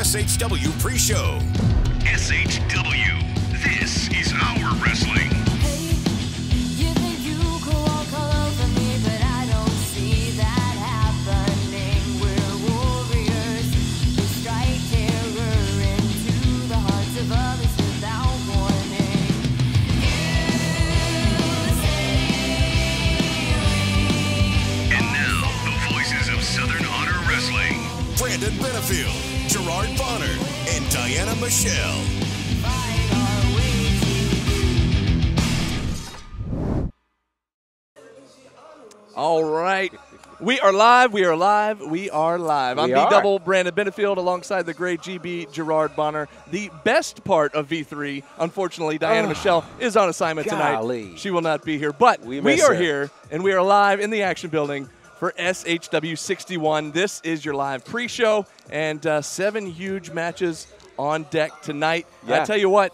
SHW pre-show. SHW, this is our wrestling. Hey, you think you could walk all over me, but I don't see that happening. We're warriors who strike terror into the hearts of others without warning. And now, the voices of Southern Honor Wrestling. Brandon Benefield, Gerard Bonner, and Diana Michelle. Fight our way to All right. We are live. We are live. We are live. I'm the double Brandon Benefield alongside the great GB Gerard Bonner. The best part of V3, unfortunately, Diana Michelle is on assignment tonight. She will not be here. But we are here, and we are live in the Action Building for SHW61. This is your live pre-show, and 7 huge matches on deck tonight. I tell you what,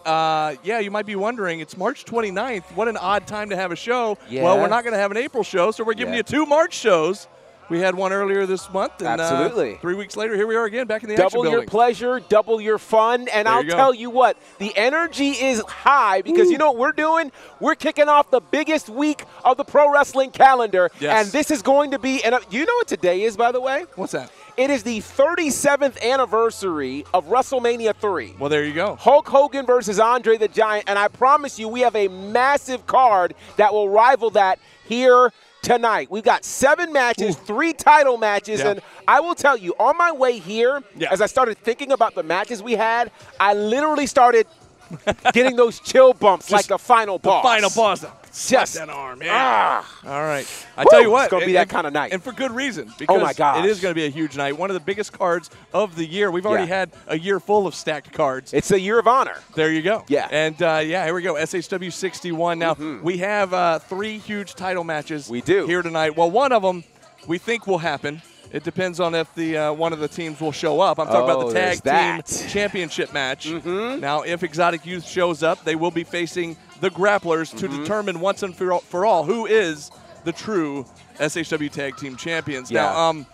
you might be wondering, it's March 29th. What an odd time to have a show. Well, we're not going to have an April show, so we're giving you 2 March shows. We had one earlier this month, and 3 weeks later, here we are again back in the Action Building. Double your pleasure, double your fun, and I'll tell you what, the energy is high because you know what we're doing? We're kicking off the biggest week of the pro wrestling calendar, and this is going to be, and you know what today is, by the way? What's that? It is the 37th anniversary of WrestleMania 3. Well, there you go. Hulk Hogan versus Andre the Giant, and I promise you we have a massive card that will rival that here tonight. We've got 7 matches, 3 title matches, and I will tell you, on my way here, as I started thinking about the matches we had, I literally started getting those chill bumps like the final boss. The final boss. Just that arm, All right. I Woo! tell you what. It's going to be that kind of night. And for good reason. Because my gosh. it is going to be a huge night. One of the biggest cards of the year. We've already had a year full of stacked cards. It's a year of honor. There you go. Yeah. And, here we go. SHW61. Now, we have 3 huge title matches here tonight. Well, one of them we think will happen. It depends on if the one of the teams will show up. I'm talking about the tag team championship match. Now, if Exotic Youth shows up, they will be facing the Grapplers to determine once and for all who is the true SHW tag team champions. Now,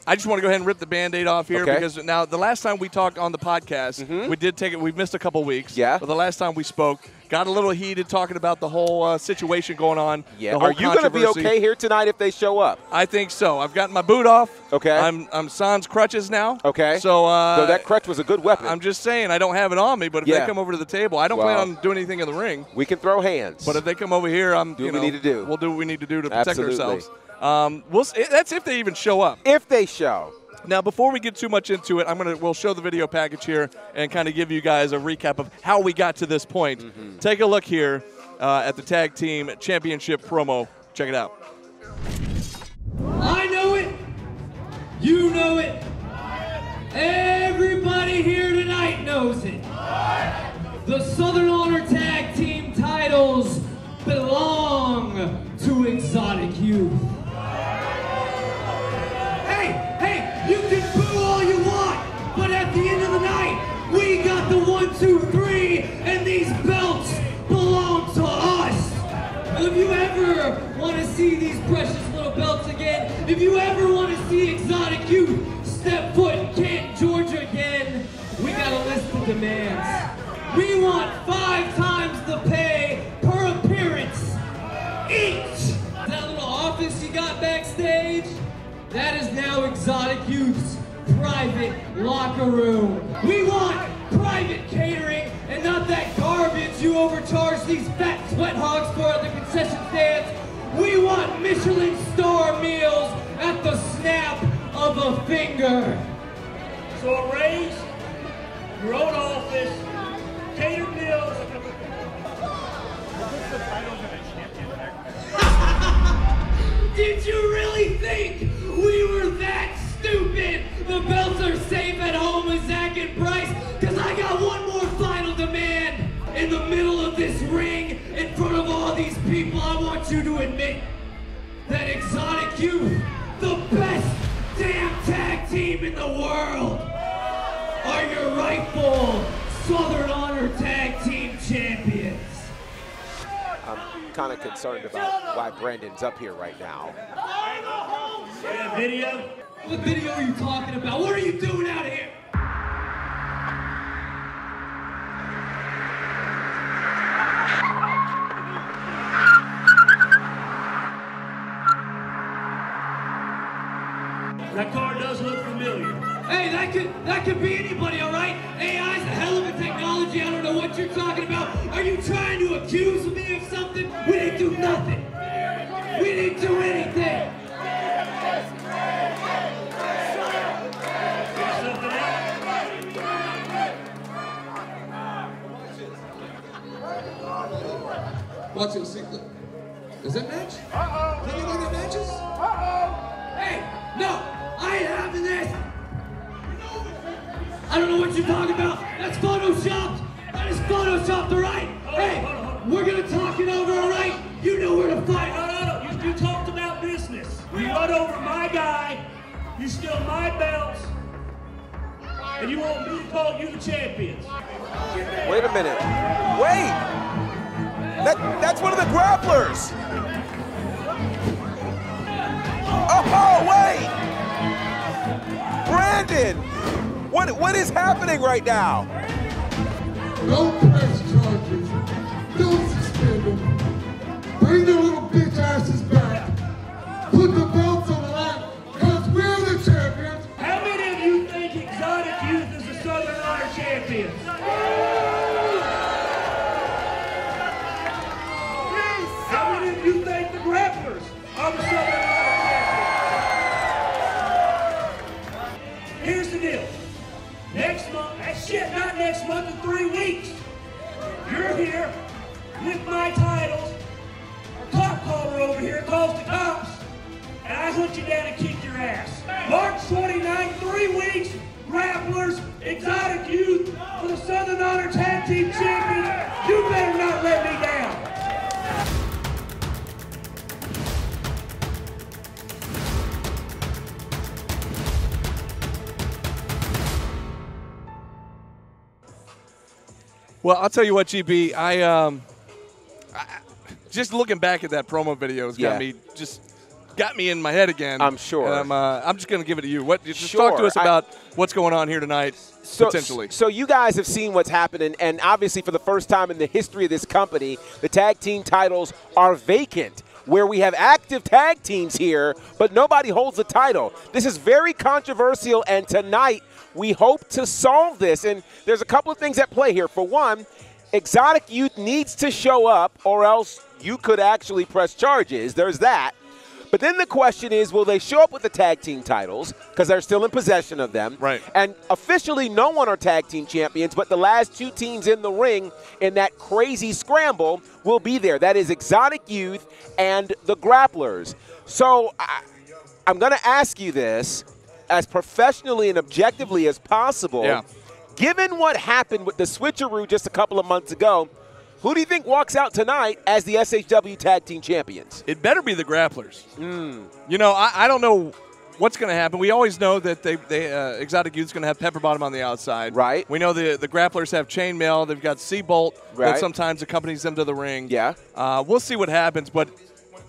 I just want to go ahead and rip the Band-Aid off here because now the last time we talked on the podcast, we did take it. We've missed a couple weeks. But the last time we spoke, got a little heated talking about the whole situation going on. Are you going to be okay here tonight if they show up? I think so. I've gotten my boot off. I'm sans crutches now. So that crutch was a good weapon. I'm just saying I don't have it on me, but if they come over to the table, I don't plan on doing anything in the ring. We can throw hands. But if they come over here, do what we need to do. We'll do what we need to do to protect ourselves. That's if they even show up. If they show. Now, before we get too much into it, we'll show the video package here and kind of give you guys a recap of how we got to this point. Take a look here at the tag team championship promo. Check it out. I know it. You know it. Everybody here tonight knows it. The Southern Honor Tag Team titles belong to Exotic Youth. You can boo all you want, but at the end of the night, we got the 1, 2, 3, and these belts belong to us. And if you ever want to see these precious little belts again, if you ever want to see Exotic Youth step foot in Canton, Georgia again, we got a list of demands. We want 5 times the pay per appearance each. That little office you got backstage? That is now Exotic Youth's private locker room. We want private catering and not that garbage you overcharge these fat sweat hogs for at the concession stands. We want Michelin star meals at the snap of a finger. So a raise, your own office, catered meals. Did you really think we were that stupid? The belts are safe at home with Zach and Bryce, because I got one more final demand. In the middle of this ring, in front of all these people, I want you to admit that Exotic Youth, the best damn tag team in the world, are your rightful Southern Honor Tag Team champions. I'm kind of concerned about why Brandon's up here right now. Video? What video are you talking about? What are you doing out here? That car does look familiar. Hey, that could be anybody, all right? AI is a hell of a technology. I don't know what you're talking about. Are you trying to accuse me of something? We didn't do nothing. We didn't do anything. Got something else? Watch it, see. Is that match? Uh-oh. Is that one of the matches? Hey, no, I ain't having this. I don't know what you're talking about. That's photoshopped. That is photoshopped, all right? Hey, we're gonna talk it over, all right? You know where to fight. No. You talked about business. You run over my guy. You steal my belts. And you want me to call you the champions. Wait a minute. Wait! That's one of the grapplers! Oh, wait! Brandon! What is happening right now? Don't press charges. Don't suspend them. Bring the little bitch asses back. Put the belts on the line, because we're the champions. How many of you think Exotic Youth is the Southern Honor champions? How many of you think the grapplers are the Southern Honor champions? Here's the deal. Next month, not next month, in 3 weeks, you're here with my titles. Our top caller over here calls the cops, and I hunt you down and kick your ass. March 29th, 3 weeks, grapplers, Exotic Youth for the Southern Honor Tag Team Champions. You better not let me down. Well, I'll tell you what, GB. I just looking back at that promo video has got me in my head again. I'm sure. And I'm just going to give it to you. Just Sure. talk to us about what's going on here tonight, potentially. So you guys have seen what's happening, and obviously for the first time in the history of this company, the tag team titles are vacant, where we have active tag teams here, but nobody holds the title. This is very controversial, and tonight we hope to solve this. And there's a couple of things at play here. For one, Exotic Youth needs to show up, or else you could actually press charges. There's that. But then the question is, will they show up with the tag team titles, because they're still in possession of them? Right. And officially no one are tag team champions, but the last two teams in the ring in that crazy scramble will be there. That is Exotic Youth and the Grapplers. So I'm going to ask you this as professionally and objectively as possible. Yeah. Given what happened with the switcheroo just a couple of months ago, who do you think walks out tonight as the SHW Tag Team Champions? It better be the Grapplers. You know, I don't know what's going to happen. We always know that Exotic Youth's going to have Pepper Bottom on the outside. Right. We know the Grapplers have Chainmail. They've got Seabolt Right. that sometimes accompanies them to the ring. Yeah. We'll see what happens, but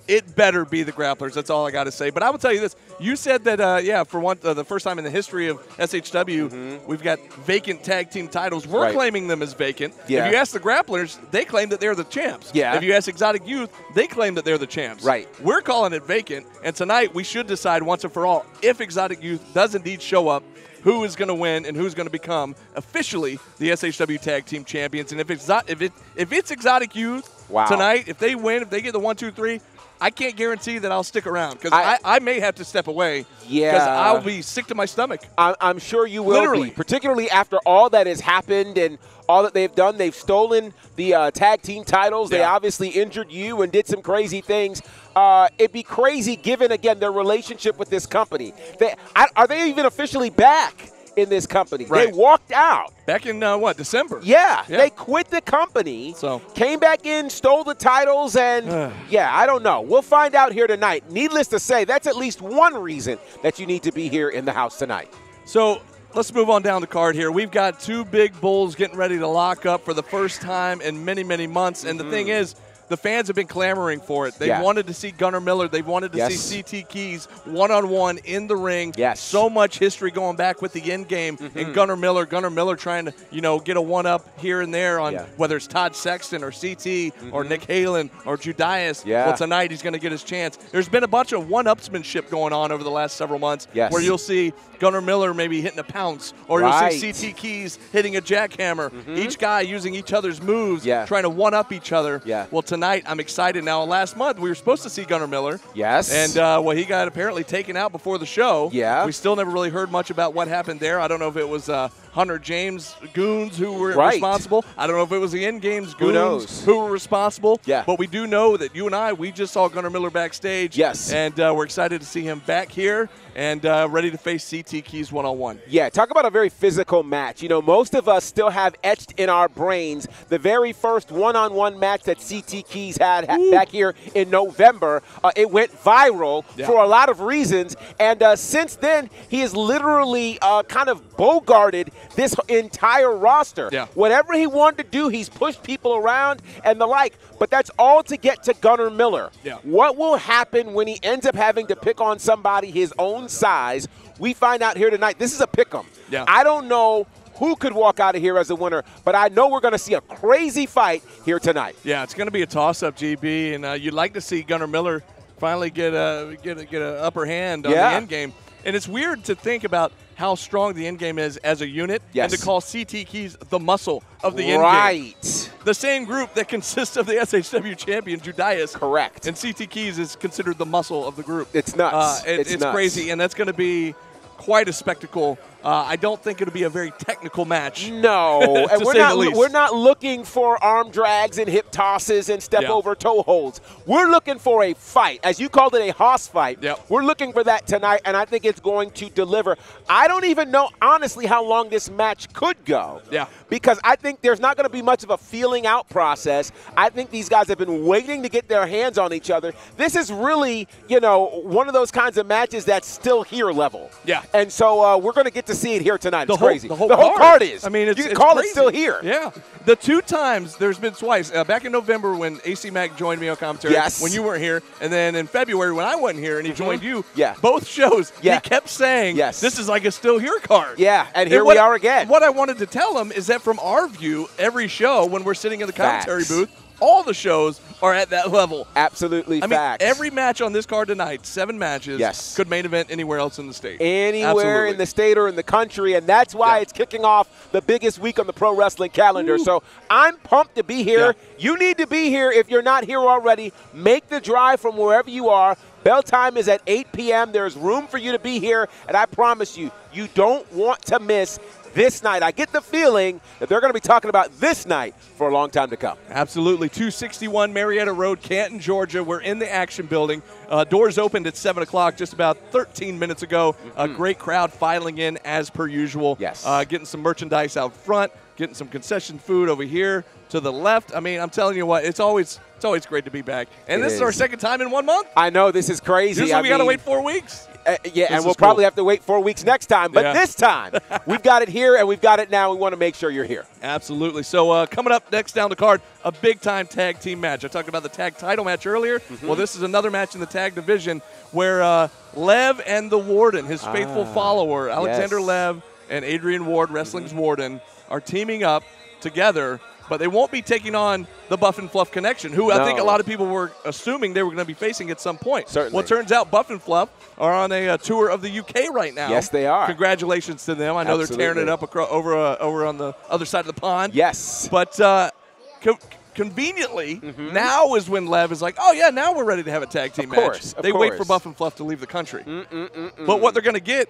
it better be the Grapplers. That's all I got to say. But I will tell you this. You said that, for the first time in the history of SHW, we've got vacant tag team titles. We're Right. claiming them as vacant. Yeah. If you ask the Grapplers, they claim that they're the champs. Yeah. If you ask Exotic Youth, they claim that they're the champs. Right. We're calling it vacant. And tonight we should decide once and for all, if Exotic Youth does indeed show up, who is going to win and who's going to become officially the SHW Tag Team Champions. And if it's Exotic Youth Wow. tonight, if they win, if they get the 1, 2, 3, I can't guarantee that I'll stick around because I may have to step away. Yeah. Because I'll be sick to my stomach. I'm sure you will Literally. be, particularly after all that has happened and all that they've done. They've stolen the tag team titles. They Yeah. obviously injured you and did some crazy things. It'd be crazy given, again, their relationship with this company. Are they even officially back in this company? Right. They walked out. Back in, December? Yeah, Yeah. they quit the company, So. came back in, stole the titles, and I don't know. We'll find out here tonight. Needless to say, that's at least one reason that you need to be here in the house tonight. So let's move on down the card here. We've got two big bulls getting ready to lock up for the first time in many, many months. And the thing is, the fans have been clamoring for it. They Yeah. wanted to see Gunnar Miller. They wanted to Yes. see CT Keys one-on-one in the ring. Yes. So much history going back with the end game and Gunnar Miller trying to, get a one-up here and there on whether it's Todd Sexton or CT or Nick Halen or Judias. Yeah. Well, tonight he's going to get his chance. There's been a bunch of one-upsmanship going on over the last several months where you'll see Gunnar Miller maybe hitting a pounce or you'll see CT Keys hitting a jackhammer. Each guy using each other's moves, trying to one-up each other. Yeah. Well, tonight I'm excited. Now, last month we were supposed to see Gunnar Miller. Yes. And, he got apparently taken out before the show. Yeah. We still never really heard much about what happened there. I don't know if it was Hunter James goons who were responsible. I don't know if it was the end games goons who were responsible. Yeah. But we do know that you and I, we just saw Gunnar Miller backstage. Yes. And we're excited to see him back here and ready to face CT Keys one-on-one. Yeah, talk about a very physical match. Most of us still have etched in our brains the very first one-on-one match that CT Keys had back here in November. It went viral for a lot of reasons, and since then, he has literally kind of bogarted this entire roster. Yeah. Whatever he wanted to do, he's pushed people around and the like, but that's all to get to Gunnar Miller. Yeah. What will happen when he ends up having to pick on somebody his own size? We find out here tonight. This is a pick-em. Yeah. I don't know who could walk out of here as a winner, but I know we're going to see a crazy fight here tonight. Yeah, it's going to be a toss-up, GB, and you'd like to see Gunnar Miller finally get a upper hand on the end game. And it's weird to think about how strong the end game is as a unit and to call CT Keys the muscle of the end game. Right. The same group that consists of the SHW champion, Judias. Correct. And CT Keys is considered the muscle of the group. It's nuts. It's nuts. crazy, and that's going to be quite a spectacle. I don't think it'll be a very technical match. No, and we're not looking for arm drags and hip tosses and step over toe holds. We're looking for a fight, as you called it, a hoss fight. Yep. We're looking for that tonight, and I think it's going to deliver. I don't even know, honestly, how long this match could go. Yeah. Because I think there's not going to be much of a feeling out process. I think these guys have been waiting to get their hands on each other. This is really, one of those kinds of matches that's still here level. Yeah. And so we're going to get to see it here tonight. It's crazy. The whole card is. I mean, you can call crazy. it still here. Yeah. The two times, there's been twice. Back in November when AC Mack joined me on commentary. Yes. When you weren't here. And then in February when I wasn't here and he joined you. Yeah. Both shows, Yeah. he kept saying, Yes. this is like a still here card. Yeah, and here we are again. What I wanted to tell him is that from our view, every show when we're sitting in the commentary Facts. booth, all the shows are at that level. Absolutely I mean, facts. every match on this card tonight, 7 matches, could main event anywhere else in the state. Anywhere Absolutely. in the state or in the country, and that's why it's kicking off the biggest week on the pro wrestling calendar. So I'm pumped to be here. Yeah. You need to be here if you're not here already. Make the drive from wherever you are. Bell time is at 8 p.m. There's room for you to be here, and I promise you, you don't want to miss this night. I get the feeling that they're going to be talking about this night for a long time to come. Absolutely. 261 Marietta Road, Canton, Georgia. We're in the Action Building. Doors opened at 7 o'clock just about 13 minutes ago. A great crowd filing in as per usual. Yes. Getting some merchandise out front, getting some concession food over here to the left. I mean, I'm telling you what, it's always great to be back. And this is our second time in 1 month. I know, this is crazy. Usually we got to wait 4 weeks. And we'll probably have to wait 4 weeks next time. But this time, we've got it here, and we've got it now. We want to make sue you're here. Absolutely. So coming up next down the card, a big-time tag team match. I talked about the tag title match earlier. Well, this is another match in the tag division where Lev and the Warden, his faithful follower, Alexander Lev and Adrian Ward, Wrestling's Warden, are teaming up together. But they won't be taking on the Buff and Fluff Connection, who I think a lot of people were assuming they were going to be facing at some point. Certainly. Well, it turns out Buff and Fluff are on a tour of the UK right now. Yes, they are. Congratulations to them. I know they're tearing it up over on the other side of the pond. Yes. But conveniently, now is when Lev is like, oh, yeah, now we're ready to have a tag team match. They wait for Buff and Fluff to leave the country. But what they're going to get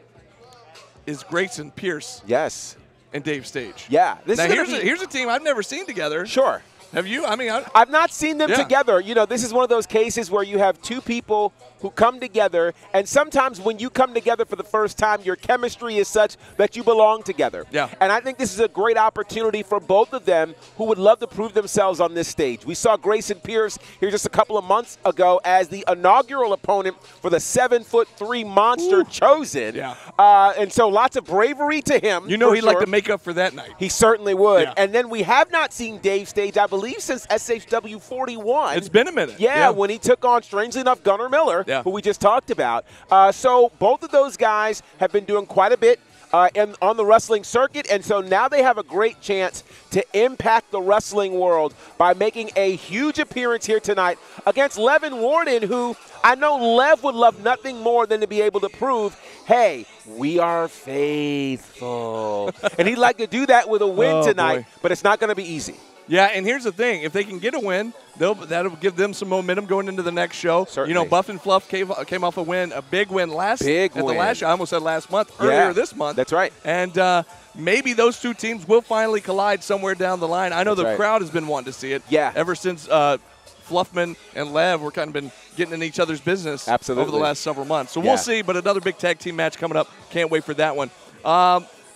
is Grayson Pierce. Yes. And Dave Stage. Yeah. Here's a team I've never seen together. Sure. Have you? I mean, I've not seen them together. This is one of those cases where you have two people who come together, and sometimes when you come together for the first time, your chemistry is such that you belong together. Yeah. And I think this is a great opportunity for both of them who would love to prove themselves on this stage. We saw Grayson Pierce here just a couple of months ago as the inaugural opponent for the 7'3" monster Chosen. Yeah. And so lots of bravery to him. he'd like to make up for that night. He certainly would. Yeah. And then we have not seen Dave Stage, I believe, believe, since SHW61. It's been a minute. Yeah, when he took on, strangely enough, Gunnar Miller, who we just talked about. So both of those guys have been doing quite a bit on the wrestling circuit, and so now they have a great chance to impact the wrestling world by making a huge appearance here tonight against Levin Warden, who I know Lev would love nothing more than to be able to prove, hey, we are faithful. And he'd like to do that with a win tonight, but it's not going to be easy. Yeah, and here's the thing. If they can get a win, that'll give them some momentum going into the next show. Certainly. You know, Buff and Fluff came off a win, a big win last show. I almost said last month, earlier this month. That's right. And maybe those two teams will finally collide somewhere down the line. I know the crowd has been wanting to see it. Yeah. Ever since Fluffman and Lev were kind of been getting in each other's business over the last several months. So we'll see, but another big tag team match coming up. Can't wait for that one.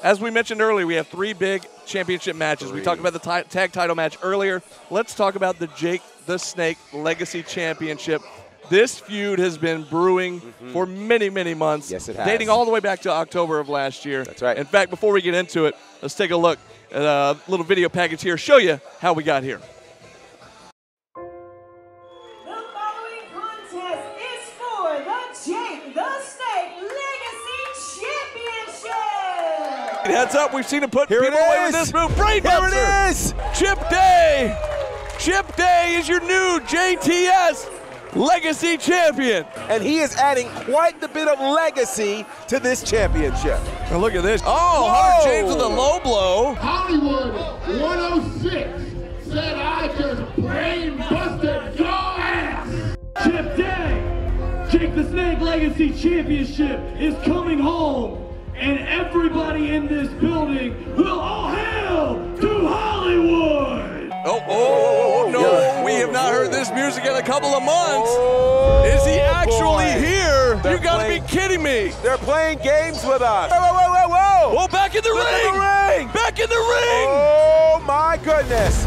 As we mentioned earlier, we have 3 big championship matches. We talked about the tag title match earlier. Let's talk about the Jake the Snake Legacy Championship. This feud has been brewing for many, many months. Yes, it has. Dating all the way back to October of last year. That's right. In fact, before we get into it, let's take a look at a little video package here, show you how we got here. The following contest is for the Jake the Snake Legacy Championship. Heads up, we've seen him put Here people it away is. with this move. Brain Here buster. it is. Chip Day. Chip Day is your new JTS Legacy Champion. And he is adding quite the bit of legacy to this championship. And look at this. Oh, Hunter James with a low blow. Hollywood 106 said I just brain busted your ass. Chip Day, Jake the Snake Legacy Championship is coming home, and everybody in this building will all hail to Hollywood! Oh, no. We have not heard this music in a couple of months. Is he actually here? You got to be kidding me. They're playing games with us. Whoa. Oh, back in the ring. Back in the ring. Oh, my goodness.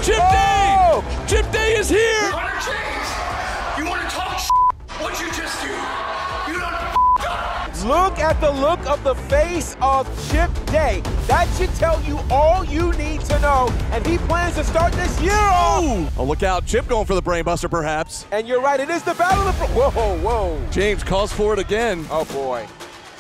Chip Day. Chip Day is here. Hunter James, you want to talk What'd you just do? You don't Look at the look of the face of Chip Day. That should tell you all you need to know. And he plans to start this year off. Oh, look out. Chip going for the brainbuster, perhaps. And you're right. It is the battle of the... Whoa. James calls for it again. Oh, boy.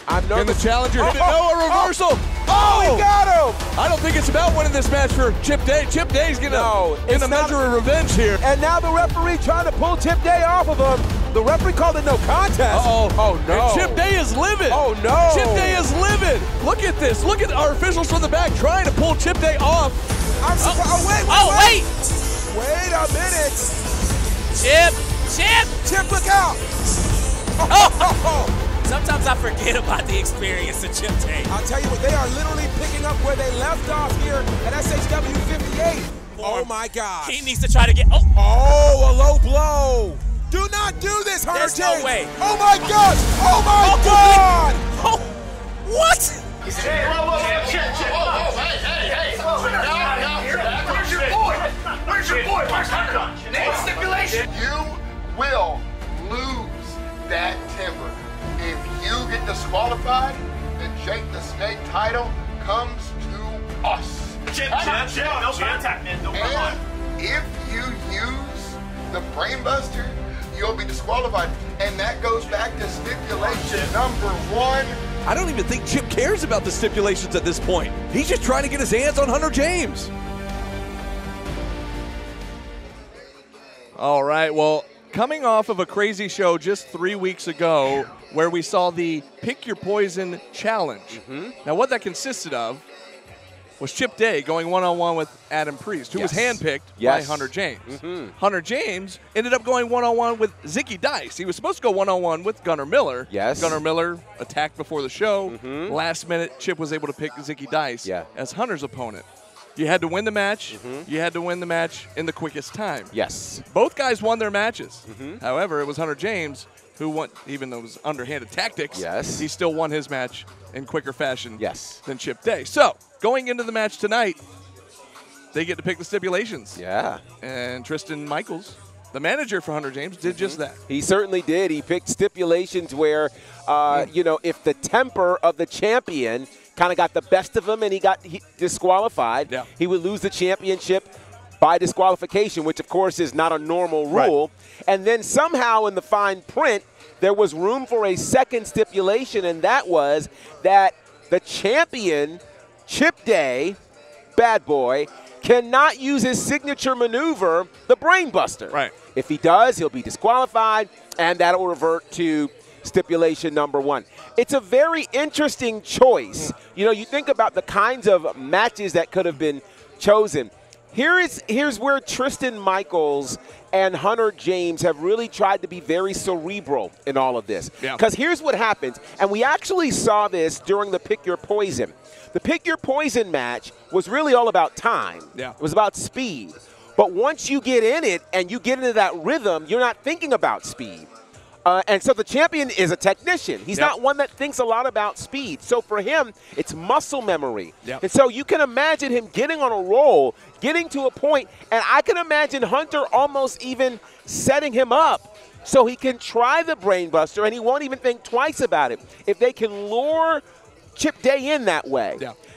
I'm Can nervous. the challenger hit it? No, a reversal. Oh, he got him. I don't think it's about winning this match for Chip Day. Chip Day's going to measure a revenge here. And now the referee trying to pull Chip Day off of him. The referee called it no contest. Oh, no. And Chip Day is livid. Oh, no. Chip Day is livid. Look at this. Look at our officials from the back trying to pull Chip Day off. I'm surprised. Wait! Wait a minute. Chip, look out. Sometimes I forget about the experience of Chip Day. I'll tell you what, they are literally picking up where they left off here at SHW58. Oh, my God. He needs to try to get... Oh, a low blow. Do not do this, Hunter There's James. no way. Oh, my gosh. Oh, my God. Oh, what? Where's your boy? Where's Hunter? Next stipulation. You will lose that timber. If you get disqualified, the Jake the Snake title comes to us. Chip, no contact, man. No And if you use the brainbuster, you'll be disqualified. And that goes back to stipulation number 1. I don't even think Chip cares about the stipulations at this point. He's just trying to get his hands on Hunter James. All right, well, coming off of a crazy show just 3 weeks ago where we saw the Pick Your Poison Challenge. Now, what that consisted of was Chip Day going one-on-one with Adam Priest, who was handpicked by Hunter James. Hunter James ended up going one-on-one with Zicky Dice. He was supposed to go one-on-one with Gunnar Miller. Gunnar Miller attacked before the show. Last minute, Chip was able to pick Zicky Dice as Hunter's opponent. You had to win the match. You had to win the match in the quickest time. Both guys won their matches. However, it was Hunter James who won, even though it was underhanded tactics. He still won his match in quicker fashion than Chip Day. So, going into the match tonight, they get to pick the stipulations. And Tristan Michaels, the manager for Hunter James, did just that. He certainly did. He picked stipulations where, you know, if the temper of the champion kind of got the best of him and he got disqualified, he would lose the championship. by disqualification, which of course is not a normal rule. Right. And then somehow in the fine print, there was room for a second stipulation, and that was that the champion, Chip Day, Bad Boy, cannot use his signature maneuver, the Brainbuster. Right. If he does, he'll be disqualified, and that'll revert to stipulation number 1. It's a very interesting choice. You know, you think about the kinds of matches that could have been chosen. Here's where Tristan Michaels and Hunter James have really tried to be very cerebral in all of this. Because here's what happens, and we actually saw this during the Pick Your Poison. The Pick Your Poison match was really all about time. Yeah. It was about speed. But once you get in it and you get into that rhythm, you're not thinking about speed. And so the champion is a technician. He's not one that thinks a lot about speed. So for him, it's muscle memory. And so you can imagine him getting on a roll, getting to a point, and I can imagine Hunter almost even setting him up so he can try the Brainbuster, and he won't even think twice about it. If they can lure Chip Day in that way,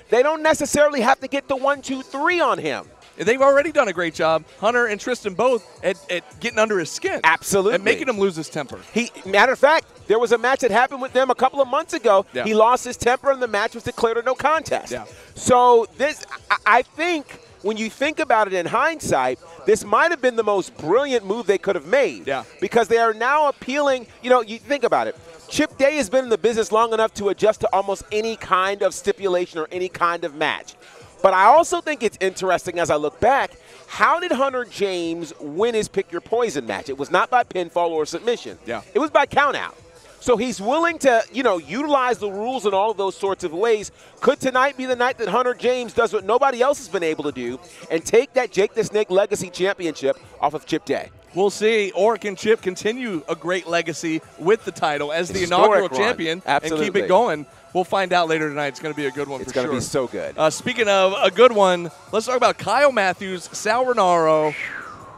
they don't necessarily have to get the 1, 2, 3 on him. They've already done a great job, Hunter and Tristan both, at getting under his skin. Absolutely. And making him lose his temper. Matter of fact, there was a match that happened with them a couple of months ago. He lost his temper, and the match was declared a no contest. So this, I think, when you think about it in hindsight, this might have been the most brilliant move they could have made. Because they are now appealing, you know, you think about it. Chip Day has been in the business long enough to adjust to almost any kind of stipulation or any kind of match. But I also think it's interesting as I look back, how did Hunter James win his Pick Your Poison match? It was not by pinfall or submission. It was by countout. So he's willing to, you know, utilize the rules in all of those sorts of ways. Could tonight be the night that Hunter James does what nobody else has been able to do and take that Jake the Snake Legacy Championship off of Chip Day? We'll see. Or can Chip continue a great legacy with the title as the inaugural champion and keep it going? We'll find out later tonight. It's going to be a good one for sure. It's going to be so good. Speaking of a good one, let's talk about Kyle Matthews, Sal Rinauro.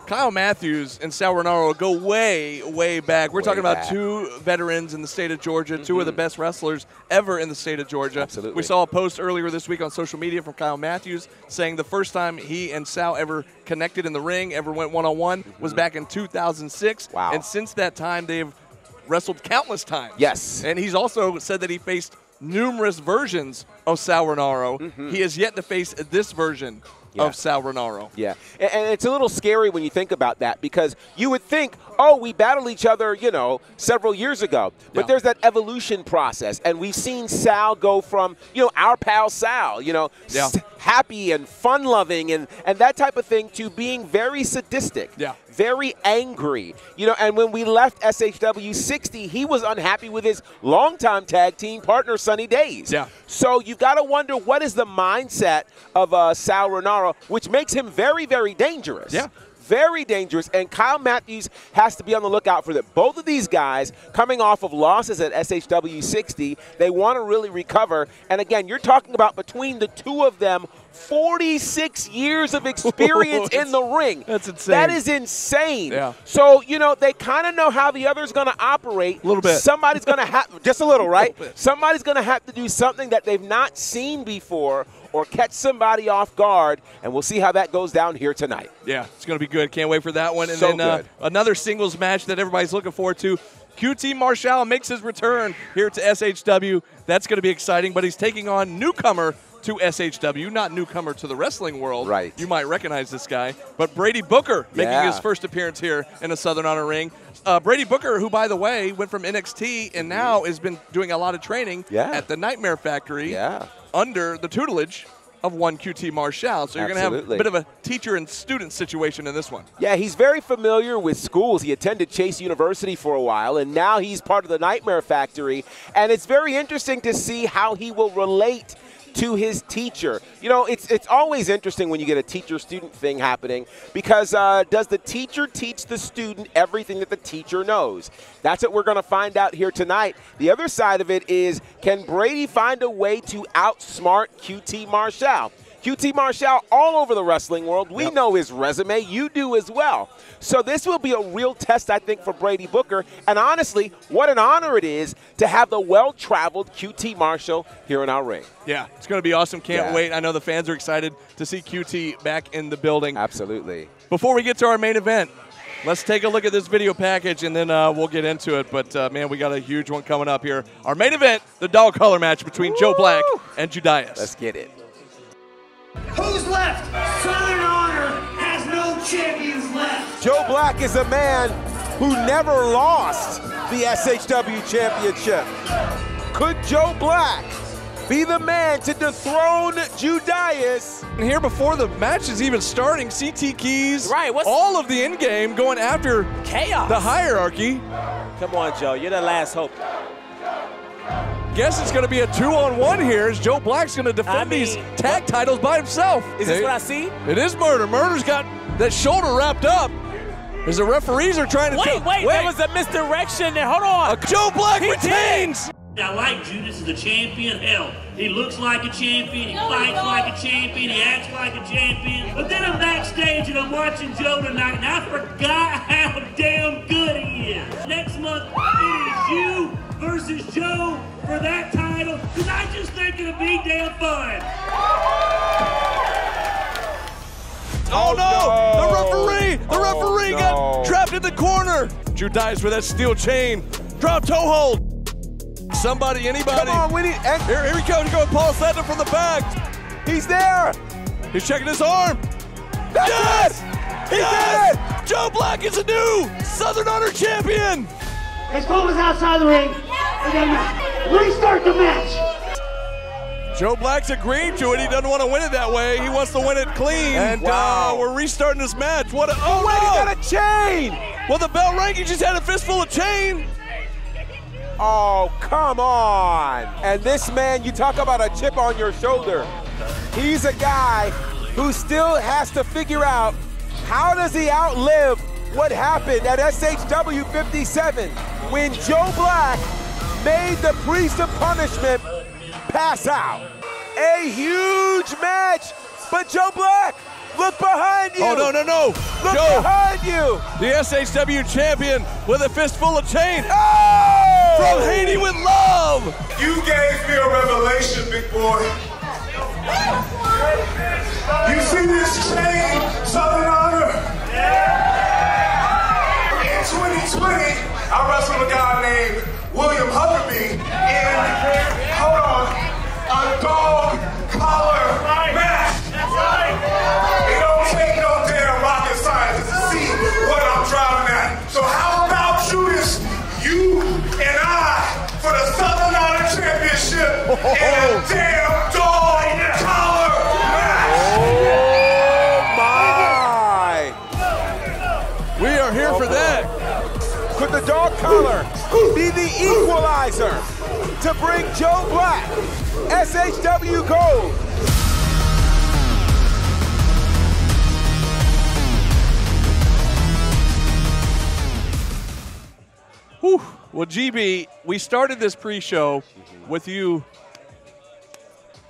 Kyle Matthews and Sal Rinauro go way, way back. We're talking about 2 veterans in the state of Georgia, 2 of the best wrestlers ever in the state of Georgia. Absolutely. We saw a post earlier this week on social media from Kyle Matthews saying the first time he and Sal ever connected in the ring, ever went one-on-one, was back in 2006. Wow. And since that time, they've wrestled countless times. Yes. And he's also said that he faced numerous versions of Sal Rinauro. He has yet to face this version of Sal Rinauro. Yeah, and it's a little scary when you think about that, because you would think, oh, we battled each other, you know, several years ago. But there's that evolution process, and we've seen Sal go from, you know, our pal Sal, you know, happy and fun-loving and that type of thing, to being very sadistic, very angry. You know, and when we left SHW60, he was unhappy with his longtime tag team partner, Sunny Days. So you've got to wonder, what is the mindset of Sal Rinauro, which makes him very, very dangerous. Very dangerous, and Kyle Matthews has to be on the lookout for that. Both of these guys coming off of losses at SHW60, they want to really recover. And again, you're talking about, between the 2 of them, 46 years of experience in the ring. That's insane. That is insane. So, you know, they kind of know how the other's going to operate. A little bit. Somebody's going to have, just a little, right? Somebody's going to have to do something that they've not seen before, or catch somebody off guard, and we'll see how that goes down here tonight. Yeah, it's going to be good. Can't wait for that one. And so then another singles match that everybody's looking forward to. QT Marshall makes his return here to SHW. That's going to be exciting, but he's taking on newcomer to SHW, not newcomer to the wrestling world. Right. You might recognize this guy, but Brady Booker making his first appearance here in the Southern Honor Ring. Brady Booker, who, by the way, went from NXT and now has been doing a lot of training at the Nightmare Factory under the tutelage of one QT Marshall. So you're going to have a bit of a teacher and student situation in this one. Yeah, he's very familiar with schools. He attended Chase University for a while, and now he's part of the Nightmare Factory. And it's very interesting to see how he will relate to his teacher. You know, it's always interesting when you get a teacher-student thing happening, because does the teacher teach the student everything that the teacher knows? That's what we're going to find out here tonight. The other side of it is, can Brady find a way to outsmart QT Marshall? QT Marshall all over the wrestling world. We know his resume. You do as well. So this will be a real test, I think, for Brady Booker. And honestly, what an honor it is to have the well-traveled QT Marshall here in our ring. Yeah, it's going to be awesome. Can't wait. I know the fans are excited to see QT back in the building. Absolutely. Before we get to our main event, let's take a look at this video package, and then we'll get into it. But, man, we got a huge one coming up here. Our main event, the dog collar match between Joe Black and Judas. Let's get it. Who's left? Southern Honor has no champions left. Joe Black is a man who never lost the SHW championship. Could Joe Black be the man to dethrone Judas? And here before the match is even starting, CT Keys, what's all of the in-game going after chaos? The hierarchy. Come on, Joe. You're the last hope. Guess it's going to be a 2-on-1 here as Joe Black's going to defend these tag titles by himself. Is this what I see? It is Murder. Murder's got that shoulder wrapped up as the referees are trying to wait, there was a misdirection there. Hold on. Joe Black retains. I like Judas as a champion. Hell, he looks like a champion, he fights like a champion, he acts like a champion. But then I'm backstage and I'm watching Joe tonight and I forgot how damn good he is. Next month, it is you versus Joe for that title, because I just think it'll be damn fun. Oh no! The referee got trapped in the corner. Judas with that steel chain. Drop toe hold. Somebody, anybody. Come on, we need. Here he goes. Paul Sandler from the back. He's there. He's checking his arm. Yes! He did it! Joe Black is a new Southern Honor champion. His phone was outside the ring. Restart the match. Joe Black's agreed to it. He doesn't want to win it that way. He wants to win it clean. And we're restarting this match. What a, oh, wait, he got a chain. Well, the bell rang. He just had a fistful of chain. Oh, come on. And this man, you talk about a chip on your shoulder. He's a guy who still has to figure out how does he outlive what happened at SHW57 when Joe Black made the priest of punishment pass out. A huge match, but Joe Black, look behind you. Oh, no. Look Joe, behind you. The SHW champion with a fistful of chain. Oh! From Haiti with love. You gave me a revelation, big boy. You see this chain, Southern Honor? In 2020, I wrestled a guy named William Huckabee in, hold on, a dog collar match. It don't take no damn rocket scientist to see what I'm driving at. So how about Judas, you and I, for the Southern Honor Championship in a damn dog collar match? Oh my! We are here for that. Could the dog collar be the equalizer to bring Joe Black SHW gold? Whew. Well, GB, we started this pre-show with you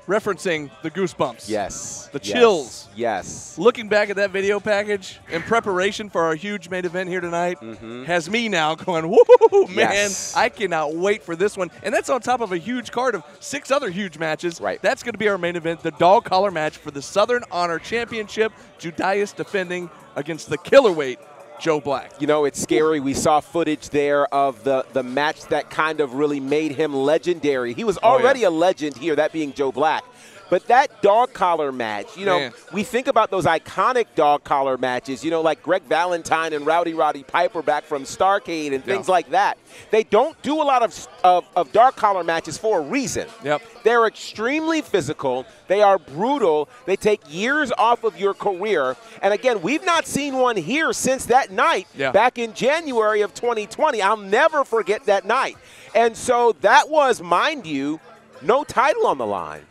referencing the goosebumps. Yes. The chills. Yes. Looking back at that video package in preparation for our huge main event here tonight has me now going, whoo, man, Yes. I cannot wait for this one. And that's on top of a huge card of 6 other huge matches. Right. That's going to be our main event, the dog collar match for the Southern Honor Championship. Judas defending against the killerweight Joe Black. You know, it's scary. We saw footage there of the match that kind of really made him legendary. He was already a legend here, that being Joe Black. But that dog collar match, you know, we think about those iconic dog collar matches, you know, like Greg Valentine and Rowdy Roddy Piper back from Starrcade and things like that. They don't do a lot of dog collar matches for a reason. They're extremely physical. They are brutal. They take years off of your career. And again, we've not seen one here since that night back in January of 2020. I'll never forget that night. And so that was, mind you, no title on the line.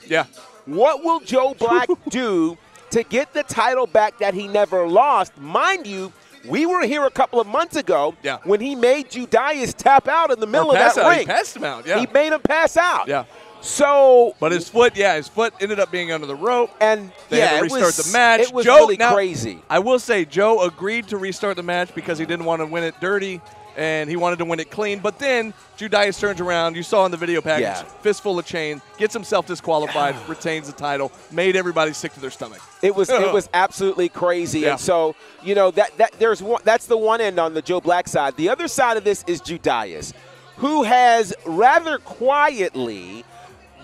What will Joe Black do to get the title back that he never lost? Mind you, we were here a couple of months ago when he made Judas tap out in the middle of that ring. He passed him out, He made him pass out. So, but his foot ended up being under the rope, and they had to restart the match. It was Joe, really now, crazy. I will say, Joe agreed to restart the match because he didn't want to win it dirty, and he wanted to win it clean. But then Judias turns around. You saw in the video package, fistful of chain, gets himself disqualified, retains the title, made everybody sick to their stomach. It was absolutely crazy. Yeah. And so, you know, that's the one end on the Joe Black side. The other side of this is Judias, who has rather quietly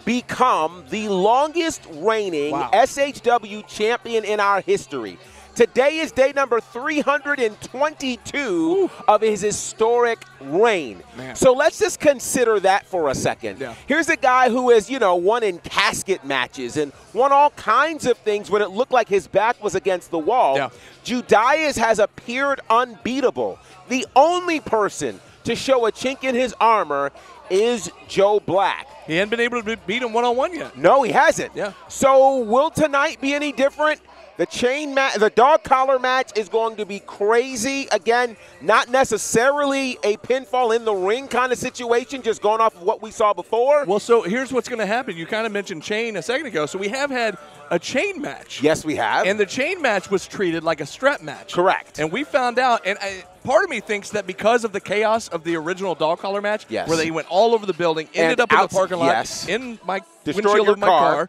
become the longest reigning SHW champion in our history. Today is day number 322 of his historic reign. Man. So let's just consider that for a second. Yeah. Here's a guy who has, you know, won in casket matches and won all kinds of things when it looked like his back was against the wall. Yeah. Judias has appeared unbeatable. The only person to show a chink in his armor is Joe Black. He hadn't been able to beat him one-on-one yet. No, he hasn't. Yeah. So will tonight be any different? The dog collar match is going to be crazy. Again, not necessarily a pinfall in the ring kind of situation, just going off of what we saw before. Well, so here's what's going to happen. You kind of mentioned chain a second ago. So we have had a chain match. Yes, we have. And the chain match was treated like a strap match. Correct. And we found out, and part of me thinks that because of the chaos of the original dog collar match, where they went all over the building, ended up in the parking lot, in my windshield of my car,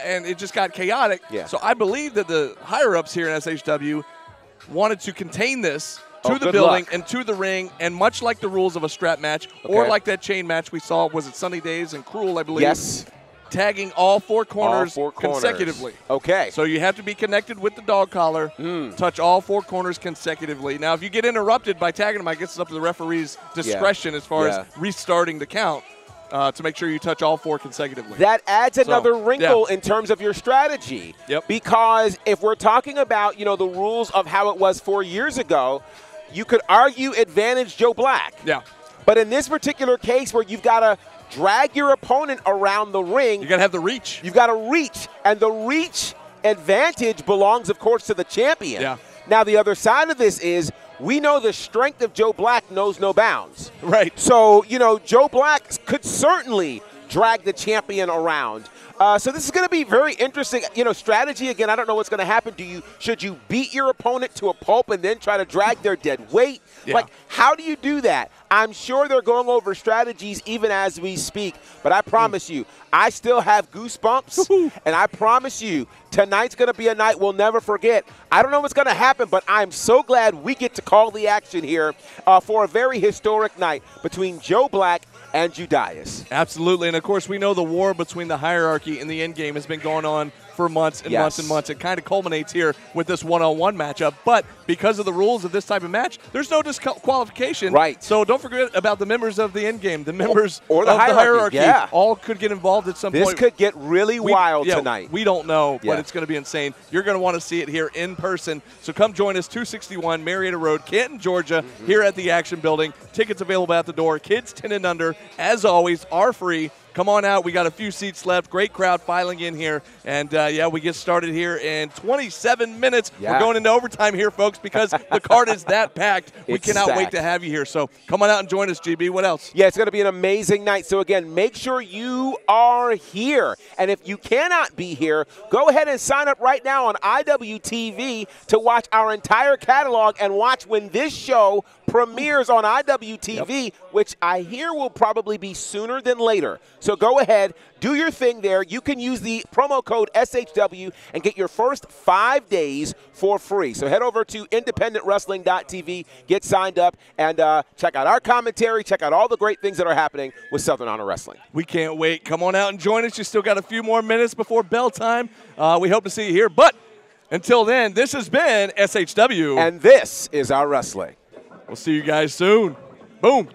and it just got chaotic. Yeah. So I believe that the higher-ups here in SHW wanted to contain this to the good building luck. and to the ring, and much like the rules of a strap match, or like that chain match we saw, was it Sunny Days and Cruel, I believe? Yes. Tagging all four corners All 4 corners. consecutively. Okay. So you have to be connected with the dog collar, touch all 4 corners consecutively. Now, if you get interrupted by tagging them, I guess it's up to the referee's discretion as far as restarting the count to make sure you touch all 4 consecutively. That adds another wrinkle in terms of your strategy. Yep. Because if we're talking about, you know, the rules of how it was 4 years ago, you could argue advantage Joe Black. Yeah. But in this particular case where you've got to drag your opponent around the ring. You got to have the reach. You've got to reach. And the reach advantage belongs, of course, to the champion. Yeah. Now, the other side of this is we know the strength of Joe Black knows no bounds. Right. So, you know, Joe Black could certainly drag the champion around. So this is going to be very interesting. You know, strategy, again, I don't know what's going to happen. Should you beat your opponent to a pulp and then try to drag their dead weight? Yeah. Like, how do you do that? I'm sure they're going over strategies even as we speak. But I promise you, I still have goosebumps. And I promise you, tonight's going to be a night we'll never forget. I don't know what's going to happen, but I'm so glad we get to call the action here for a very historic night between Joe Black and Judias. Absolutely. And, of course, we know the war between the hierarchy and the end game has been going on for months and months and months. It kind of culminates here with this one-on-one matchup. But because of the rules of this type of match, there's no disqualification. Right. So don't forget about the members of the end game, the members or the of hierarchy. the hierarchy. All could get involved at some point. This could get really wild tonight. We don't know, but it's going to be insane. You're going to want to see it here in person. So come join us, 261 Marietta Road, Canton, Georgia, here at the Action Building. Tickets available at the door. Kids 10 and under, as always, are free. Come on out. We got a few seats left. Great crowd filing in here. And, we get started here in 27 minutes. We're going into overtime here, folks, because the card is that packed. We cannot wait to have you here. So come on out and join us, GB. What else? Yeah, it's going to be an amazing night. So, again, make sure you are here. And if you cannot be here, go ahead and sign up right now on IWTV to watch our entire catalog and watch when this show premieres on IWTV, which I hear will probably be sooner than later. So go ahead, do your thing there. You can use the promo code SHW and get your first 5 days for free. So head over to independentwrestling.tv, get signed up, and check out our commentary, check out all the great things that are happening with Southern Honor Wrestling. We can't wait. Come on out and join us. You still got a few more minutes before bell time. We hope to see you here. But until then, this has been SHW. And this is our wrestling. We'll see you guys soon. Boom.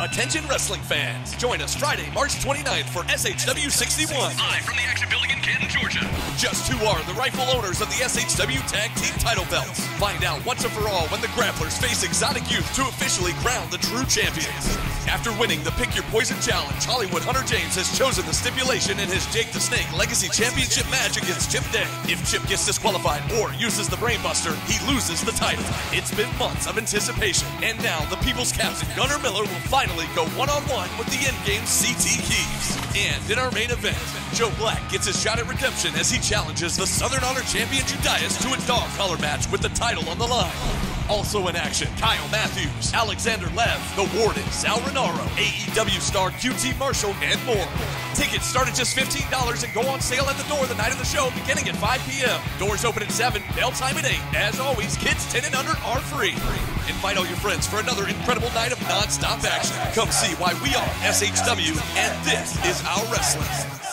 Attention wrestling fans, join us Friday, March 29th for SHW61. Live from the Action Building in Canton, Georgia. Just who are the rightful owners of the SHW Tag Team title belts? Find out once and for all when the Grapplers face Exotic Youth to officially crown the true champions. After winning the Pick Your Poison Challenge, Hollywood Hunter James has chosen the stipulation in his Jake the Snake Legacy Championship match against Chip Day. If Chip gets disqualified or uses the Brainbuster, he loses the title. It's been months of anticipation, and now the People's Captain Gunnar Miller will fight finally go one-on-one with the endgame CT Keys. And in our main event, Joe Black gets his shot at redemption as he challenges the Southern Honor champion Judas to a dog collar match with the title on the line. Also in action, Kyle Matthews, Alexander Lev, The Warden, Sal Renaro, AEW star QT Marshall, and more. Tickets start at just $15 and go on sale at the door the night of the show beginning at 5 p.m. Doors open at 7, bell time at 8. As always, kids 10 and under are free. Invite all your friends for another incredible night of non-stop action. Come see why we are SHW, and this is our wrestling.